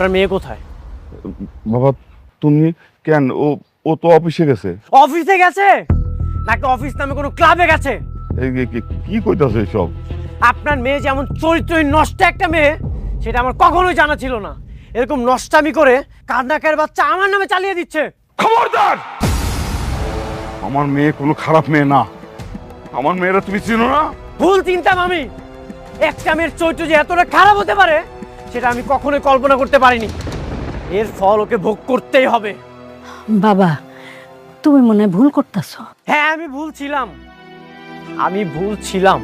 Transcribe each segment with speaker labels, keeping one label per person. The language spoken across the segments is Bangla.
Speaker 1: আপনার মেয়ে কোথায়?
Speaker 2: বাবা তুমি কেন? ও ও তো অফিসে গেছে।
Speaker 1: অফিসে গেছে নাকি অফিস নামে কোনো ক্লাবে গেছে?
Speaker 2: কি কইতাছ এসব?
Speaker 1: আপনার মেয়ে যেমন চরিত্রহীন নষ্ট একটা মেয়ে, সেটা আমার কখনোই জানা ছিল না। এরকম নষ্টামি করে কান্নাকার বাচ্চা আমার নামে চালিয়ে দিচ্ছে।
Speaker 2: খবরদার! আমার মেয়ে কোনো খারাপ মেয়ে না। আমার মেয়েরা তুমি চিনো না?
Speaker 1: ভুল চিন্তাম আমি। একটা মেয়ের চরিত্র যে এতটা খারাপ হতে পারে সেটা আমি কখনোই কল্পনা করতে পারিনি। এর ফল ওকে ভোগ করতেই হবে।
Speaker 3: বাবা, তুমি মনে হয় ভুল করতেছ।
Speaker 1: হ্যাঁ, আমি ভুল ছিলাম।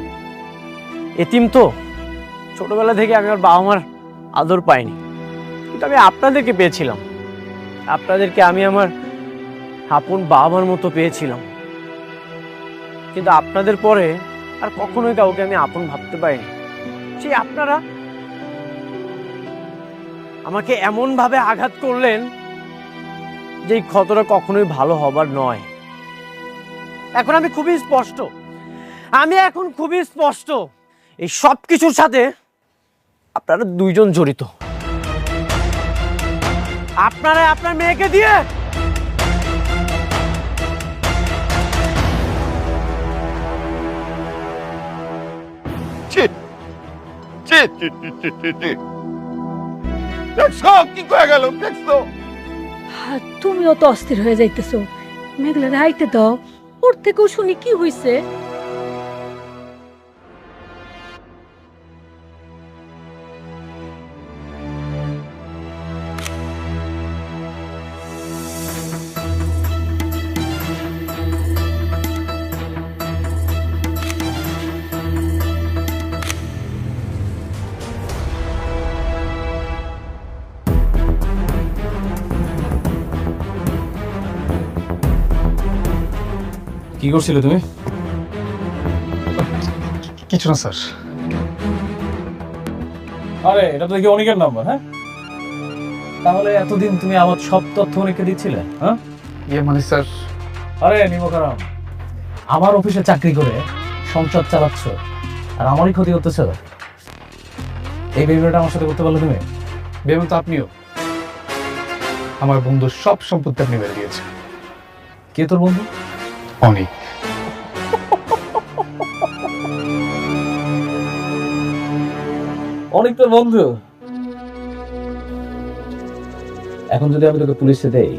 Speaker 1: এতিম তো, ছোটবেলা থেকে আমি আমার বাবা মার আদর পাইনি, কিন্তু আমি আপনাদেরকে পেয়েছিলাম। আপনাদেরকে আমি আমার আপন বাবার মতো পেয়েছিলাম, কিন্তু আপনাদের পরে আর কখনোই কাউকে আমি আপন ভাবতে পারিনি। সেই আপনারা আমাকে এমন ভাবে আঘাত করলেন যে এই ক্ষতটা কখনোই ভালো হবার নয়। এখন আমি খুবই স্পষ্ট, এই সব কিছুর সাথে আপনারা দুইজন জড়িত। আপনারা আপনার মেয়েকে দিয়ে
Speaker 2: দেখছো কি কয়ে গেল? দেখছো?
Speaker 3: তুমিও তো অস্থির হয়ে যাইতেছো। মেঘলা রাইতে দাও, ওর থেকেও শুনি কি হইছে।
Speaker 4: কি করছিলে তুমি?
Speaker 5: কিছু না স্যার।
Speaker 4: আরে এটা তো দেখি অনেকের নাম্বার। হ্যাঁ, তাহলে এতদিন তুমি আমার সব তথ্য অনেককে দিচ্ছিলে? হ্যাঁ,
Speaker 5: মানে স্যার,
Speaker 4: আরে নিমকারাম, আমার অফিসে চাকরি করে সংসার চালাচ্ছ আর আমারই ক্ষতি করতেছ। এই বেবিটা আমার সাথে করতে পারলে তুমি?
Speaker 5: বেমন তো আপনিও। আমার বন্ধুর সব সম্পত্তি আপনি বেড়ে দিয়েছেন।
Speaker 4: কে তোর বন্ধু?
Speaker 5: অনেক।
Speaker 4: অনেক তোর বন্ধু? এখন যদি আমি তোকে পুলিশে দেই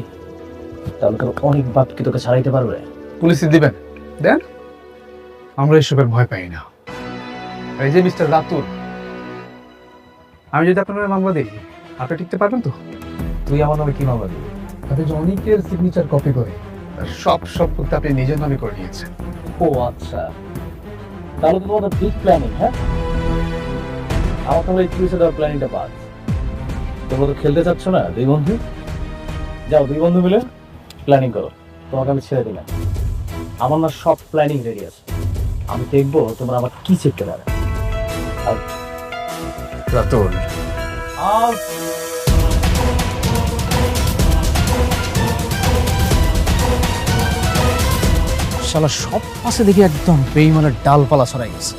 Speaker 4: তাহলে তোর অনেক বাপ কি তোকে ছাড়াইতে পারবে?
Speaker 5: পুলিশে দিবেন দেন, আমরা এসবের ভয় পাই না। আর এই যে মিস্টার রাতুল, আমি যদি আপনার নামে মামলা দিই আপনি টিকতে পারবেন তো?
Speaker 4: তুই আমার নামে কি মামলা দিবি?
Speaker 5: আপনি যে অনেকের সিগনেচার কপি করে তার সব সম্পত্তি আপনি নিজের নামে করে নিয়েছেন।
Speaker 4: ও আচ্ছা, তাহলে তো তোমাদের বিগ প্ল্যানিং। হ্যাঁ, আমার তাহলে এই পুলিশে দেওয়ার প্ল্যানিংটা বাদ। তোমরা তো খেলতে চাচ্ছ না দুই বন্ধু? যাও দুই বন্ধু মিলে প্ল্যানিং করো, তোমাকে আমি ছেড়ে দিলাম। আমার না সব প্ল্যানিং রেডি আছে, আমি দেখবো তোমরা আমার কি চেপতে পারে।
Speaker 5: রাতুল,
Speaker 4: শালা সব পাশে দেখি একদম বেইমানের ডালপালা ছড়াই গেছে।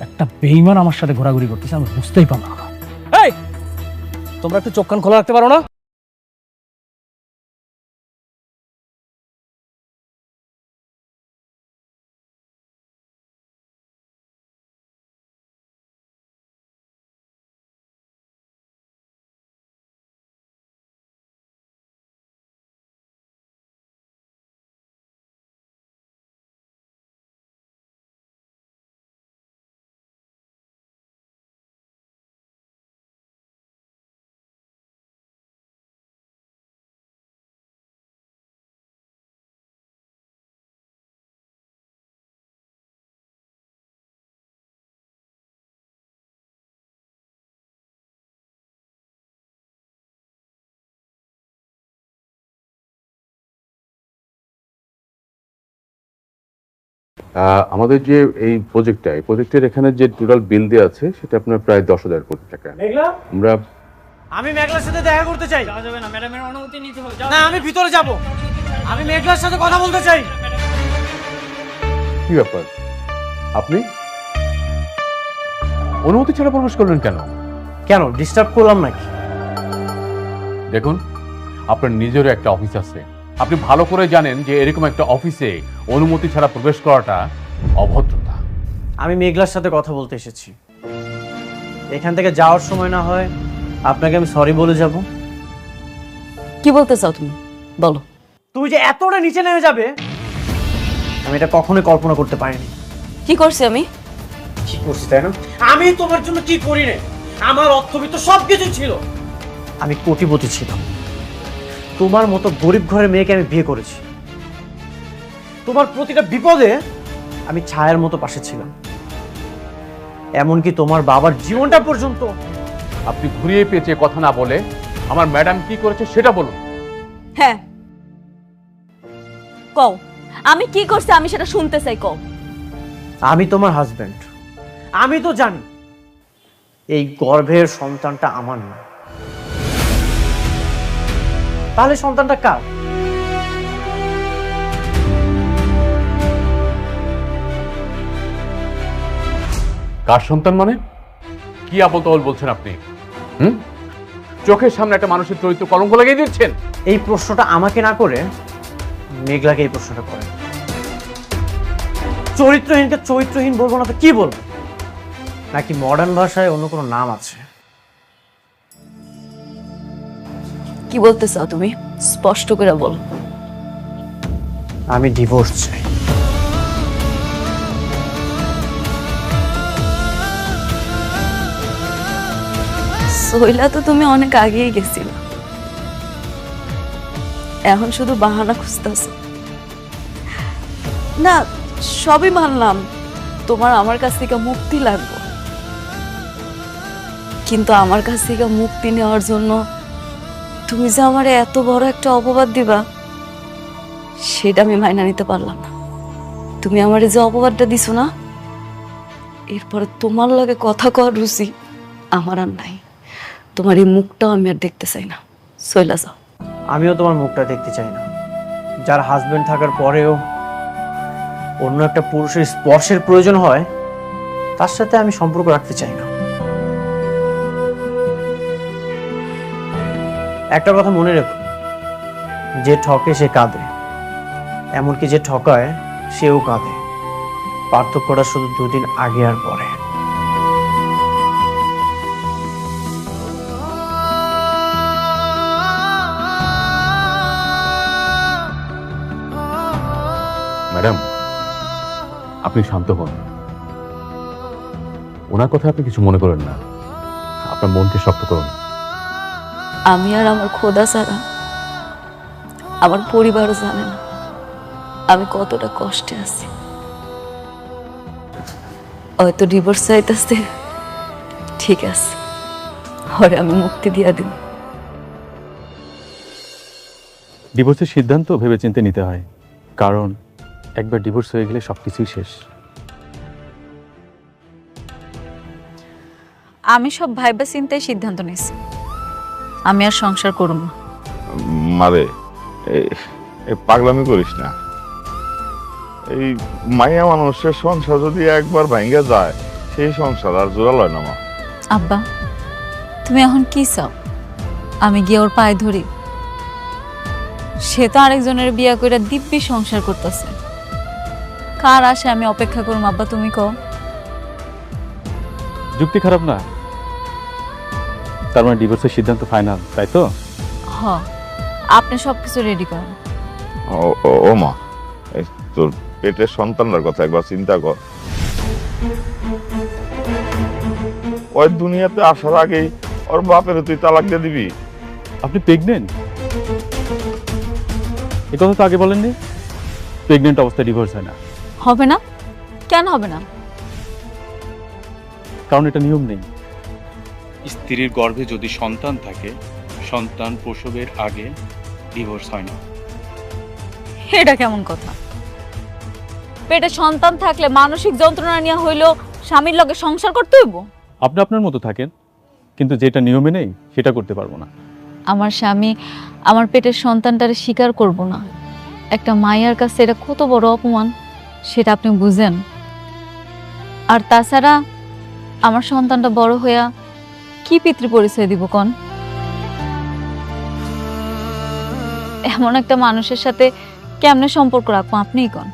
Speaker 4: একটা বেইমান আমার সাথে ঘোরাঘুরি করতেছে, আমি বুঝতেই পারলাম না। এই, তোমরা একটু চোখ কান খোলা রাখতে পারো না?
Speaker 6: আমাদের যে এই প্রজেক্টের এখানে যে টোটাল বিল দেওয়া আছে সেটা আপনার প্রায় 10,000 কোটি টাকা। আমরা
Speaker 1: আমি মেঘলার সাথে দেখা করতে চাই।
Speaker 7: যাবে না, ম্যাডামের অনুমতি নিতে হবে।
Speaker 1: না, আমি ভিতরে যাব। আমি মেঘলার সাথে কথা বলতে চাই।
Speaker 6: কি ব্যাপার, আপনি অনুমতি ছাড়া প্রবেশ করলেন কেন?
Speaker 1: কেন ডিস্টার্ব করলাম নাকি?
Speaker 6: দেখুন, আপনার নিজেরও একটা অফিস আছে। আপনি ভালো করে জানেন যে এরকম একটা অফিসে অনুমতি ছাড়া প্রবেশ করাটা অভদ্রতা।
Speaker 1: আমি মেঘলার সাথে কথা বলতে এসেছি। এখান থেকে যাওয়ার সময় না হয় আপনাকে আমি সরি বলে যাব।
Speaker 8: কি বলতে চাও তুমি, বলো।
Speaker 1: তুমি যে এতটা নিচে নেমে যাবে আমি এটা কখনোই কল্পনা করতে পারিনি।
Speaker 8: কি করছি আমি?
Speaker 1: ঠিক করছি তাই না? আমি তোমার জন্য কি করি না? আমার অর্থবিত্ত সবকিছু ছিল। আমি কোটিপতি ছিলাম। তোমার মতো গরিব ঘরের মেয়েকে আমি বিয়ে করেছি। তোমার প্রতিটা বিপদে আমি ছায়ার মতো পাশে ছিলাম, এমনকি তোমার বাবার জীবনটা পর্যন্ত।
Speaker 6: আপনি ঘুরিয়ে পেঁচিয়ে কথা না বলে আমার ম্যাডাম কি করেছে সেটা বলুন।
Speaker 8: হ্যাঁ, কও আমি কি করছি, আমি সেটা শুনতে চাই, কও।
Speaker 1: আমি তোমার হাজবেন্ড, আমি তো জানি এই গর্ভের সন্তানটা আমার না। তাহলে সন্তানটা কার?
Speaker 6: কার সন্তান মানে? কি আবল তাবল বলছেন আপনি? চোখের সামনে একটা মানুষের চরিত্র কলঙ্ক লাগিয়ে দিচ্ছেন।
Speaker 1: এই প্রশ্নটা আমাকে না করে মেঘলাকে এই প্রশ্নটা করেন। চরিত্রহীনকে চরিত্রহীন বলবো না তো কি বলবো? নাকি মডার্ন ভাষায় অন্য কোনো নাম আছে?
Speaker 8: কি বলতে চাও তুমি, স্পষ্ট করে বলো।
Speaker 1: আমি ডিভোর্স চাই।
Speaker 8: সইলা তো তুমি অনেক আগেই গেছিল, এখন শুধু বাহানা খুঁজতেছ। না, সবই মানলাম তোমার আমার কাছ থেকে মুক্তি লাগবে, কিন্তু আমার কাছ থেকে মুক্তি নেওয়ার জন্য তুমি যে আমার এত বড় একটা অপবাদ দিবা সেটা আমি মাইনা নিতে পারলাম না। তুমি আমার যে অপবাদটা দিছো না, এরপরে তোমার লগে কথা কওয়ার রুচি আমার আর নাই। তোমার এই মুখটাও আমি আর দেখতে চাই না, চইলা যাও।
Speaker 1: আমিও তোমার মুখটা দেখতে চাই না। যার হাজবেন্ড থাকার পরেও অন্য একটা পুরুষের স্পর্শের প্রয়োজন হয়, তার সাথে আমি সম্পর্ক রাখতে চাই না। একটা কথা মনে রেখো, যে ঠকে সে কাঁদে, এমনকি যে ঠকায় সেও কাঁদে। পার্থক্যটা শুধু দুদিন আগে আর পরে।
Speaker 6: ম্যাডাম, আপনি শান্ত হন। ওনার কথা আপনি কিছু মনে করেন না, আপনার মনকে শক্ত করুন।
Speaker 8: আমি আর আমার খোদা ছাড়া আমার পরিবারও জানে না আমি কতটা কষ্টে আছি। হয়তো ডিভোর্স চাইতেছে, ঠিক আছে, হরে আমি মুক্তি দিয়া দিব।
Speaker 9: ডিভোর্সের সিদ্ধান্ত ভেবেচিন্তে নিতে হয়, কারণ একবার ডিভোর্স হয়ে গেলে সবকিছুই শেষ।
Speaker 10: আমি সব ভাইবা চিন্তায় সিদ্ধান্ত নিয়েছি, আমি আর সংসার করব না।
Speaker 2: মারে পাগলামি করিস না। এই মাইয়া মানুষের সংসার যদি একবার ভাঙ্গা যায়, সেই সংসার আর জোড়া লয় না মা।
Speaker 10: আব্বা, তুমি এখন কি চাও? আমি গিয়ে ওর পায়ে ধরি? সে তো আরেকজনের বিয়া করে দিব্যি সংসার করতেছে। কার আসে আমি অপেক্ষা করুম আব্বা, তুমি কও।
Speaker 9: যুক্তি খারাপ না। তার মানে ডিভোর্সের সিদ্ধান্ত ফাইনাল, তাই তো?
Speaker 10: হ, আপনি সবকিছু রেডি করেন।
Speaker 2: ও মা, এই তোর পেটের সন্তানটার কথা একবার চিন্তা কর। ওই দুনিয়াতে আসার আগেই ওর বাপের তুই তালাক দিয়ে দিবি?
Speaker 9: আপনি প্রেগনেন্ট? এ কথা তো আগে বলেননি। প্রেগনেন্ট অবস্থায় ডিভোর্স হয় না।
Speaker 10: হবে না? কেন হবে না?
Speaker 9: কারণ এটা নিয়ম নেই।
Speaker 11: স্ত্রীর গর্ভে যদি সন্তান থাকে, সন্তান প্রসবের আগে ডিভোর্স হয় না।
Speaker 10: এটা কেমন কথা? পেটে সন্তান থাকলে মানসিক যন্ত্রণা নিয়ে হইলেও স্বামীর লগে সংসার করতে হইব?
Speaker 9: আপনি আপনার মতো থাকেন, কিন্তু যেটা নিয়মে নেই সেটা করতে পারবো না।
Speaker 10: আমার স্বামী আমার পেটের সন্তানটারে স্বীকার করব না, একটা মায়ের কাছে এটা কত বড় অপমান সেটা আপনি বুঝেন? আর তাছাড়া আমার সন্তানটা বড় হইয়া কি পিতৃ পরিচয় দিব কোন? এমন একটা মানুষের সাথে কেমনে সম্পর্ক রাখবো আপনিই কোন।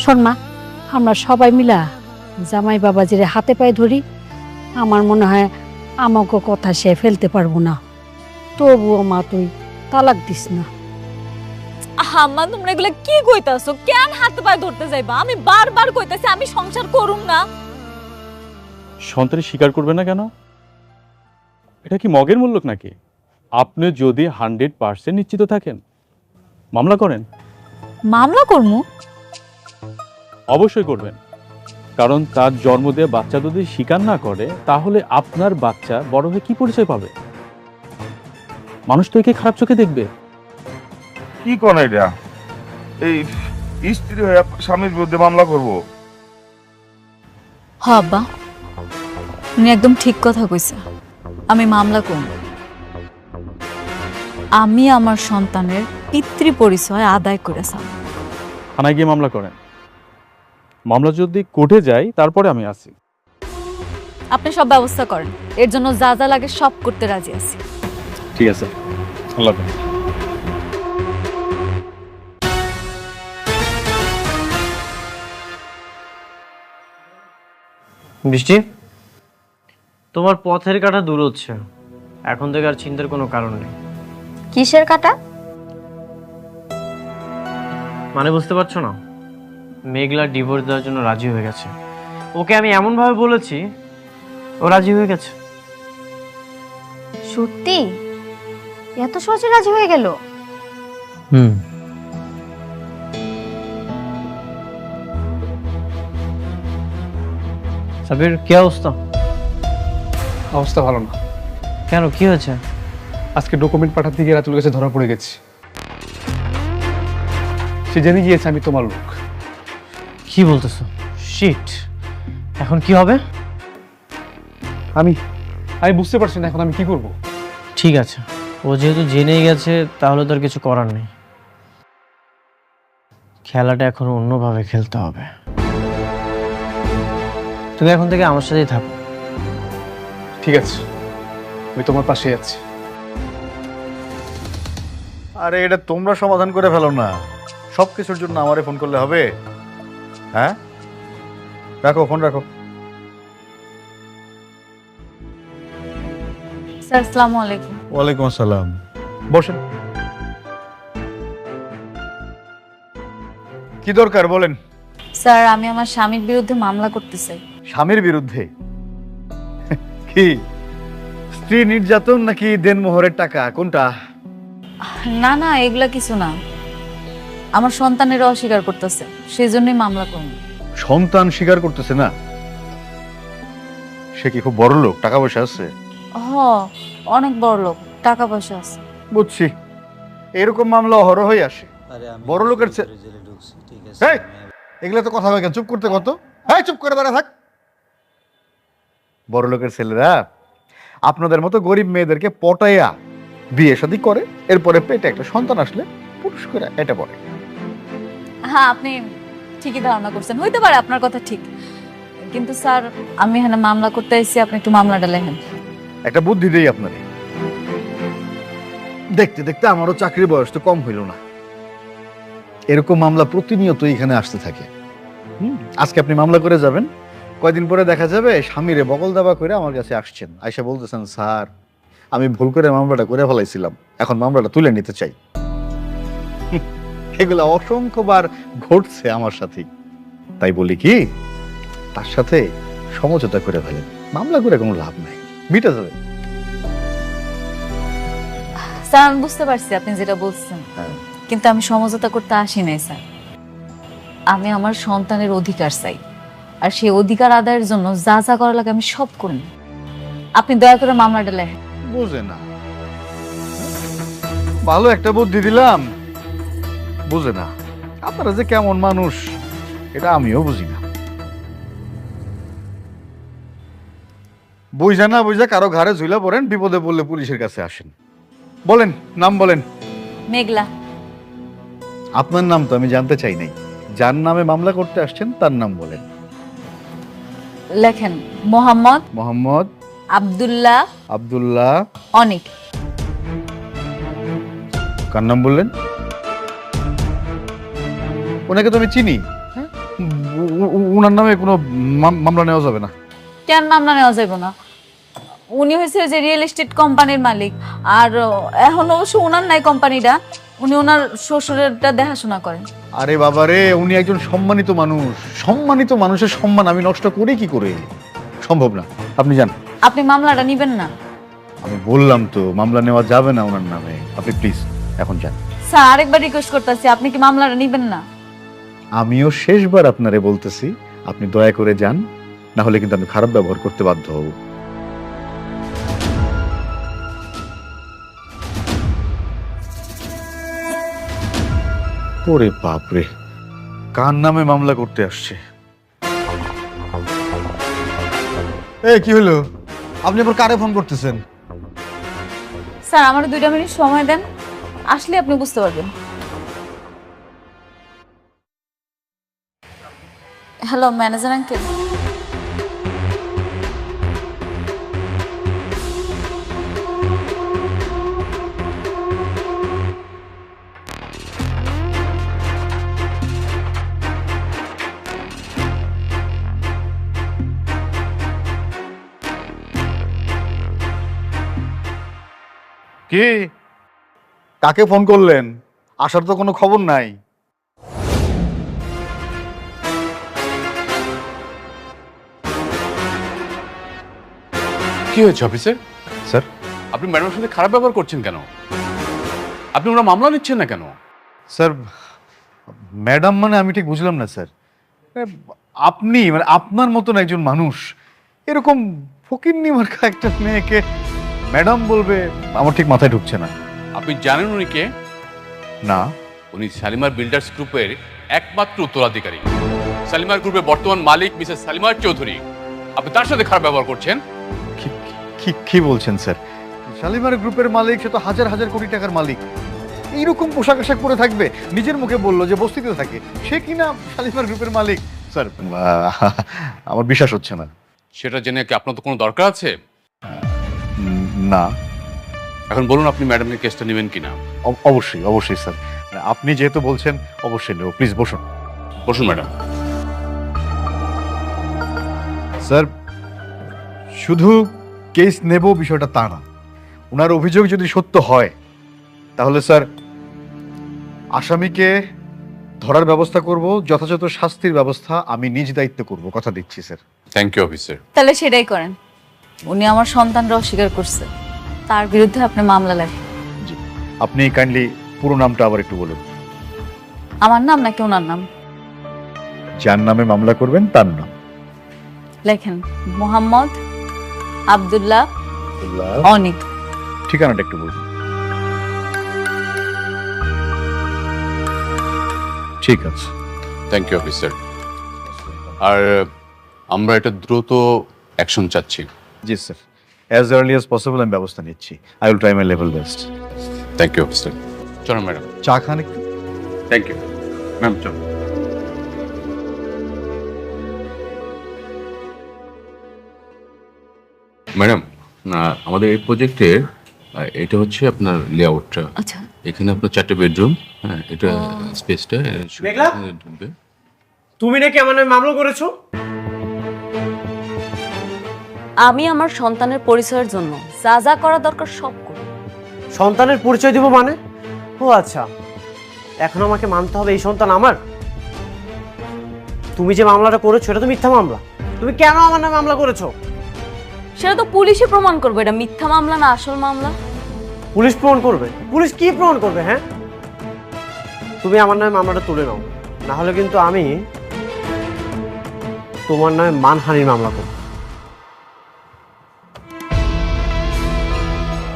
Speaker 3: শোন মা, আমরা সবাই মিলা জামাই বাবাজিরে হাতে পায়ে ধরি। আমার মনে হয় আমাকে কথা সে ফেলতে পারবো না। তবুও মা তুই তালাক দিস না।
Speaker 10: আম্মা তোমরা এগুলা কি কইতাছো? কেন হাতে পায়ে ধরতে যাইবা? আমি বারবার কইতাছি আমি সংসার করুম না।
Speaker 9: সন্তান স্বীকার করবে না কেন? এটা কি মগের মূল্য নাকি? আপনি যদি 100% নিশ্চিত থাকেন মামলা করেন।
Speaker 10: মামলা করমু?
Speaker 9: অবশ্যই করবেন, কারণ তার জন্ম দেওয়া বাচ্চা যদি স্বীকার না করে তাহলে আপনার বাচ্চা বড় হয়ে কি পরিচয় পাবে? মানুষ তো একে খারাপ চোখে দেখবে।
Speaker 2: কি কোন এটা? এই স্ত্রী হয়ে স্বামীর বিরুদ্ধে মামলা করব?
Speaker 10: হ আব্বা, উনি একদম ঠিক কথা কইছে। আমি মামলা করব। আমি আমার সন্তানের পিতৃ পরিচয় আদায় করেছি।
Speaker 9: থানায় গিয়ে মামলা করেন। মামলা যদি কোর্টে যায় তারপরে আমি আসি।
Speaker 10: আপনি সব ব্যবস্থা করেন, এর জন্য যা যা লাগে সব করতে রাজি আছি।
Speaker 9: ঠিক আছে, আল্লাহ হাফেজ।
Speaker 1: বৃষ্টি, তোমার পথের কাঁটা দূর হচ্ছে। এখন থেকে আর চিন্তার কোনো কারণ নেই।
Speaker 8: কিসের কাটা?
Speaker 1: মানে বুঝতে পারছো না? মেঘলা ডিভোর্স দেওয়ার জন্য রাজি হয়ে গেছে। ওকে আমি এমন ভাবে বলেছি, ও রাজি হয়ে গেছে।
Speaker 8: সত্যি? এত সহজে রাজি হয়ে গেল?
Speaker 1: সাবির, কি অবস্থা?
Speaker 5: অবস্থা ভালো না।
Speaker 1: কেন, কি হয়েছে?
Speaker 5: আজকে ডকুমেন্ট পাঠাতে গিয়ে রাতুল কাছে ধরা পড়ে গেছি। সে জেনে গিয়েছে আমি তোমার লোক।
Speaker 1: কি বলতেছো? শিট, এখন কি হবে?
Speaker 5: আমি বুঝতে পারছি না এখন আমি কি করব।
Speaker 1: ঠিক আছে, ও যেহেতু জেনেই গেছে তাহলে তো আর কিছু করার নেই। খেলাটা এখন অন্যভাবে খেলতে হবে। তুমি এখন থেকে আমার সাথেই থাকো।
Speaker 5: ঠিক আছে, আমি তোমার পাশে আছি।
Speaker 12: আরে এটা তোমরা সমাধান করে ফেলো না, সব কিছুর জন্য আমারে ফোন করলে হবে? হ্যাঁ, রাখো ফোন, রাখো।
Speaker 10: স্যার আসসালামু আলাইকুম।
Speaker 12: ওয়ালাইকুম আসসালাম, বসেন। কি দরকার বলেন।
Speaker 10: স্যার আমি আমার স্বামীর বিরুদ্ধে মামলা করতে চাই।
Speaker 12: স্বামীর বিরুদ্ধে? কি স্ত্রী নির্যাতন নাকি দেনমোহরের টাকা, কোনটা?
Speaker 10: না না, এগুলা কিছু না। আমার সন্তানের অস্বীকার করতেছে, সেই জন্যই মামলা করব।
Speaker 12: সন্তান স্বীকার করতেছে না? সে কি খুব বড় লোক, টাকা পয়সা আছে?
Speaker 10: হ, অনেক বড় লোক, টাকা পয়সা আছে।
Speaker 12: বুঝছি, এরকম মামলা অহরহই আসে। বড় লোকের এগুলা তো কথা হয় কেন? চুপ করতে কত? হ্যাঁ, চুপ করে দাঁড়া থাক। বড় লোকের ছেলেরা আপনাদের মতো গরিব মেয়েদেরকে পটাইয়া বিয়ে শাদী করে, এরপরে পেটে একটা সন্তান আসলে পুরুষ করে এটা পড়ে।
Speaker 10: হ্যাঁ, আপনি ঠিকই ধারণা করছেন, হইতে পারে আপনার কথা ঠিক। কিন্তু স্যার আমি এখানে মামলা করতে এসেছি, আপনি একটু মামলাটা লেখেন।
Speaker 12: একটা বুদ্ধি দেই আপনারে। দেখতে দেখতে আমারও চাকরির বয়স তো কম হইল না। এরকম মামলা প্রতিনিয়ত এখানে আসতে থাকে। আজকে আপনি মামলা করে যাবেন, কয়দিন পরে দেখা যাবে স্বামীরে বগল দাবা করে আমার কাছে আসছেন, আইসা বলতেছেন, স্যার আমি ভুল করে মামলাটা করে ফেলাইছিলাম, এখন মামলাটা তুলে নিতে চাই। এগুলো অসংখ্যবার ঘটছে আমার সাথে। তাই বলি কি, তার সাথে সমঝোতা করে ফেলেন, মামলা করে কোনো লাভ নাই, মিটে যাবে।
Speaker 10: স্যার আমি বুঝতে পারছি আপনি যেটা বলছেন, কিন্তু আমি সমঝোতা করতে আসি নাই স্যার। আমি আমার সন্তানের অধিকার চাই, আর সেই অধিকার আদায়ের জন্য যা যা করা লাগে আমি সব করব। আপনি দয়া করে মামলাটা লেখেন।
Speaker 12: বুঝে না, ভালো একটা বুদ্ধি দিলাম, বুঝে না। আপনারা যে কেমন মানুষ এটা আমিও বুঝি না। বুঝা না বুঝা কারো ঘাড়ে ঝুলা পড়েন, বিপদে পড়লে পুলিশের কাছে আসেন। বলেন, নাম বলেন।
Speaker 10: মেঘলা।
Speaker 12: আপনার নাম তো আমি জানতে চাই নাই, যার নামে মামলা করতে আসছেন তার নাম বলেন।
Speaker 10: লেখেন মোহাম্মদ
Speaker 12: মোহাম্মদ
Speaker 10: আব্দুল্লাহ
Speaker 12: আব্দুল্লাহ
Speaker 10: অনিক।
Speaker 12: কার নাম বললেন? ওনাকে তো আমি চিনি। হ্যাঁ, ওনার নামে কোনো মামলা নেওয়া যাবে না।
Speaker 10: কেন মামলা নেওয়া যাবে না? উনি হয়েছে যে রিয়েল এস্টেট কোম্পানির মালিক, আর এখন অবশ্য ওনার নাই কোম্পানিটা, উনি ওনার শ্বশুরেরটা দেখাশোনা করেন।
Speaker 12: আরে বাবা রে, উনি একজন সম্মানিত মানুষ। সম্মানিত মানুষের সম্মান আমি নষ্ট করি কি করে? সম্ভব না। আপনি যান।
Speaker 10: আপনি মামলাটা নিবেন না?
Speaker 12: আমি বললাম তো মামলা নেওয়া যাবে না ওনার নামে। আপনি প্লিজ এখন যান।
Speaker 10: স্যার আরেকবার রিকোয়েস্ট করতেছি, আপনি কি মামলাটা নিবেন না?
Speaker 12: আমিও শেষবার আপনারে বলতেছি, আপনি দয়া করে যান, না হলে কিন্তু আমি খারাপ ব্যবহার করতে বাধ্য হব। ওরে বাপরে, কার নামে মামলা করতে আসছে? এই কি হলো? আপনি আবার কারে ফোন করতেছেন?
Speaker 10: স্যার আমার 2 মিনিট সময় দেন, আসলে আপনি বুঝতে পারবেন। Hello manager uncle.
Speaker 12: কি? কাকে ফোন করলেন? আসার তো কোনো খবর নাই।
Speaker 6: কি হয়েছে অফিসার?
Speaker 12: স্যার,
Speaker 6: আপনি ম্যাডামের সাথে খারাপ ব্যবহার করছেন কেন? আপনি ওরা মামলা নিচ্ছেন না কেন?
Speaker 12: স্যার, ম্যাডাম মানে আমি ঠিক বুঝলাম না স্যার। আপনি মানে আপনার মতন একজন মানুষ এরকম ফকিন্নি মার্কা একটা মেয়েকে ম্যাডাম বলবে, আমার ঠিক মাথায় ঢুকছে না।
Speaker 6: আপনি জানেন উনি কে?
Speaker 12: না।
Speaker 6: উনি শালিমার বিল্ডার্স গ্রুপের একমাত্র উত্তরাধিকারী। শালিমার গ্রুপের বর্তমান মালিক মিসেস শালিমার চৌধুরী। আপনি তার সাথে খারাপ ব্যবহার করছেন।
Speaker 12: কি বলছেন স্যার? শালিমার গ্রুপের মালিক, সে তো হাজার হাজার কোটি টাকার মালিক। এইরকম পোশাক আশাক পরে থাকবে? নিজের মুখে বললো যে বস্তিতে থাকে, সে কিনা শালিমার গ্রুপের মালিক। স্যার, আমার বিশ্বাস হচ্ছে না।
Speaker 6: সেটা জেনে কি আপনার তো কোনো দরকার আছে?
Speaker 12: না।
Speaker 6: এখন বলুন আপনি ম্যাডামের কেসটা নেবেন কিনা?
Speaker 12: অবশ্যই অবশ্যই স্যার, আপনি যেহেতু বলছেন অবশ্যই নেব। প্লিজ বসুন।
Speaker 6: বসুন ম্যাডাম।
Speaker 12: স্যার, শুধু কেস নেব বিষয়টা তা না। ওনার অভিযোগ যদি সত্য হয় তাহলে স্যার আসামিকে ধরার ব্যবস্থা করব, যথাযথ শাস্তির ব্যবস্থা আমি নিজ দায়িত্ব করব, কথা দিচ্ছি স্যার।
Speaker 6: Thank you officer.
Speaker 10: তাহলে সেটাই করেন। উনি আমার সন্তানরা অস্বীকার করছে, তার বিরুদ্ধে আপনি মামলা লেখেন।
Speaker 12: জি, আপনি কাইন্ডলি পুরো নামটা আবার একটু বলুন।
Speaker 10: আমার নাম নাকি ওনার নাম?
Speaker 12: যার নামে মামলা করবেন তার নাম
Speaker 10: লেখেন, মোহাম্মদ আব্দুল্লাহ অনিক।
Speaker 12: ঠিকানাটা একটু বলুন। ঠিক আছে।
Speaker 6: Thank you officer. আর আমরা এটা দ্রুত অ্যাকশন চাচ্ছি।
Speaker 12: জি sir, as early as possible আমি ব্যবস্থা নিচ্ছি। I will try my level best.
Speaker 6: Thank you officer. চলো ম্যাডাম।
Speaker 12: চা খান একটু?
Speaker 6: Thank you ma'am. চলো ম্যাডাম, আমাদের এই প্রজেক্টের এটা হচ্ছে আপনার লেআউটটা।
Speaker 10: আচ্ছা,
Speaker 6: এখানে আপনার 4টে বেডরুম। হ্যাঁ, এটা স্পেসটা।
Speaker 1: মেঘলা, তুমি নাকি আমার নামে মামলা করেছো?
Speaker 8: আমি আমার সন্তানের পরিচয়ের জন্য যা যা করা দরকার সব করব।
Speaker 1: সন্তানের পরিচয় দিব মানে? ও আচ্ছা, এখন আমাকে মানতে হবে এই সন্তান আমার? তুমি যে মামলাটা করেছো এটা তো মিথ্যা মামলা। তুমি কেন আমার নামে মামলা করেছো?
Speaker 8: সেটা তো পুলিশে প্রমাণ করবে এটা মিথ্যা মামলা না আসল মামলা।
Speaker 1: পুলিশ প্রমাণ করবে? পুলিশ কি প্রমাণ করবে? হ্যাঁ, তুমি আমার নামে মামলাটা তুলে নাও, না হলে কিন্তু আমি তোমার নামে মানহানির মামলা করব।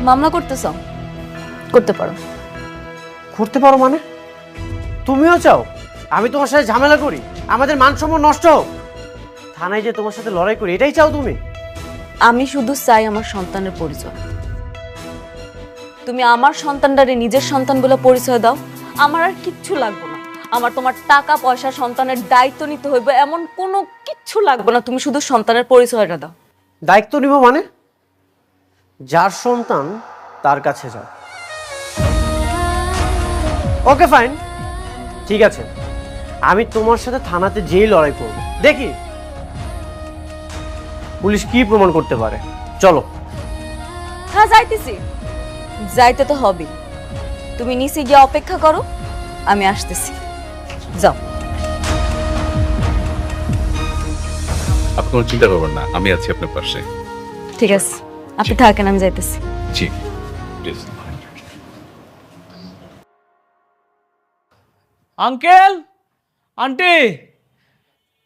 Speaker 10: মামলা করতে চাও? করতে পারো।
Speaker 1: করতে পারো মানে? তুমিও চাও আমি তোমার সাথে ঝামেলা করি, আমাদের মান সম্মান নষ্ট হোক, থানায় যে তোমার সাথে লড়াই করি, এটাই চাও তুমি?
Speaker 8: আমি শুধু চাই আমার সন্তানের পরিচয়। তুমি আমার সন্তানটারে নিজের সন্তান বলে পরিচয় দাও, আমার আর কিচ্ছু লাগবে না। আমার তোমার টাকা পয়সা সন্তানের দায়িত্ব নিতে হইবে এমন কোনো কিচ্ছু লাগবে না, তুমি শুধু সন্তানের পরিচয়টা দাও।
Speaker 1: দায়িত্ব নিব মানে? যার সন্তান তার কাছে যাও। ওকে ফাইন, ঠিক আছে, আমি তোমার সাথে থানাতে যেই লড়াই করব, দেখি পুলিশ কি প্রমাণ করতে পারে। চলো।
Speaker 8: হ্যাঁ যাইতেছি, যাইতে তো হবে। তুমি নিচে গিয়ে অপেক্ষা করো, আমি আসতেছি। যাও।
Speaker 6: আপনি কোনো চিন্তা করবেন না, আমি আছি আপনার পাশে।
Speaker 8: ঠিক আছে, আপনি থাকেন, আমি যাইতেছি।
Speaker 6: জি please.
Speaker 4: Uncle, aunty,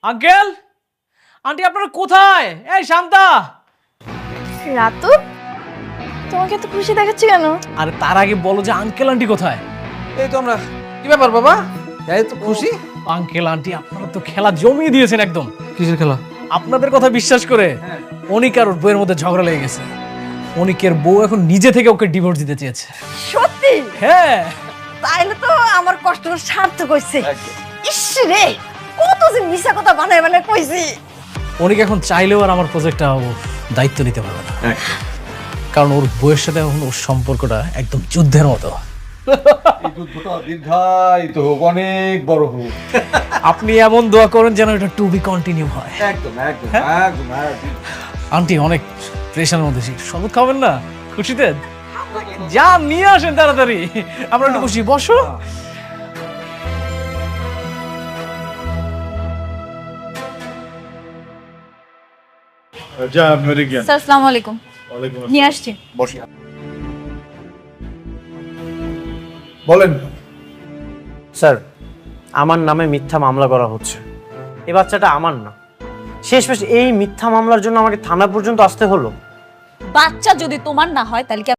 Speaker 4: uncle, aunty আপনারা কোথায়? এই শান্তা।
Speaker 13: রাতু, তোমাকে তো খুশি দেখাচ্ছি কেন?
Speaker 4: আর তার আগে বলো যে আঙ্কেল আন্টি কোথায়?
Speaker 5: এই তো আমরা। কি ব্যাপার বাবা? এই তো খুশি।
Speaker 4: আঙ্কেল আন্টি আপনারা তো খেলা জমিয়ে দিয়েছেন একদম।
Speaker 5: কিসের খেলা?
Speaker 4: আপনাদের কথা বিশ্বাস করে অনিক আর ওর বউয়ের মধ্যে ঝগড়া লেগে গেছে। অনিকের বউ এখন নিজে থেকে ওকে ডিভোর্স দিতে চেয়েছে।
Speaker 13: সত্যি?
Speaker 4: হ্যাঁ।
Speaker 13: তাইলে তো আমার কষ্ট সার্থক হইছে। ইস রে, কত যে মিছা কথা বানায় বানায় কইছি।
Speaker 4: অনিক এখন চাইলেও আর আমার প্রজেক্টটা দায়িত্ব নিতে পারবে না, কারণ ওর বউয়ের সাথে এখন ওর সম্পর্কটা একদম যুদ্ধের মতো।
Speaker 5: এই যুদ্ধটা দীর্ঘায়িত হোক, অনেক বড় হোক।
Speaker 4: আপনি এমন দোয়া করেন যেন এটা টু বি কন্টিনিউ হয়।
Speaker 5: একদম একদম একদম।
Speaker 4: আন্টি অনেক প্রেশারের মধ্যে, শরবত খাবেন না খুশিতে? যা নিয়ে আসেন তাড়াতাড়ি, আমরা একটু খুশি। বসো।
Speaker 2: যা মেরে গিয়া।
Speaker 10: স্যার আসসালামু আলাইকুম, নিয়ে আসছি।
Speaker 2: বসে
Speaker 5: বলেন।
Speaker 1: স্যার, আমার নামে মিথ্যা মামলা করা হচ্ছে। এই বাচ্চাটা আমার না। শেষমেশ এই মিথ্যা মামলার জন্য আমাকে থানা পর্যন্ত আসতে হলো।
Speaker 10: বাচ্চা যদি তোমার না হয় তাহলে কি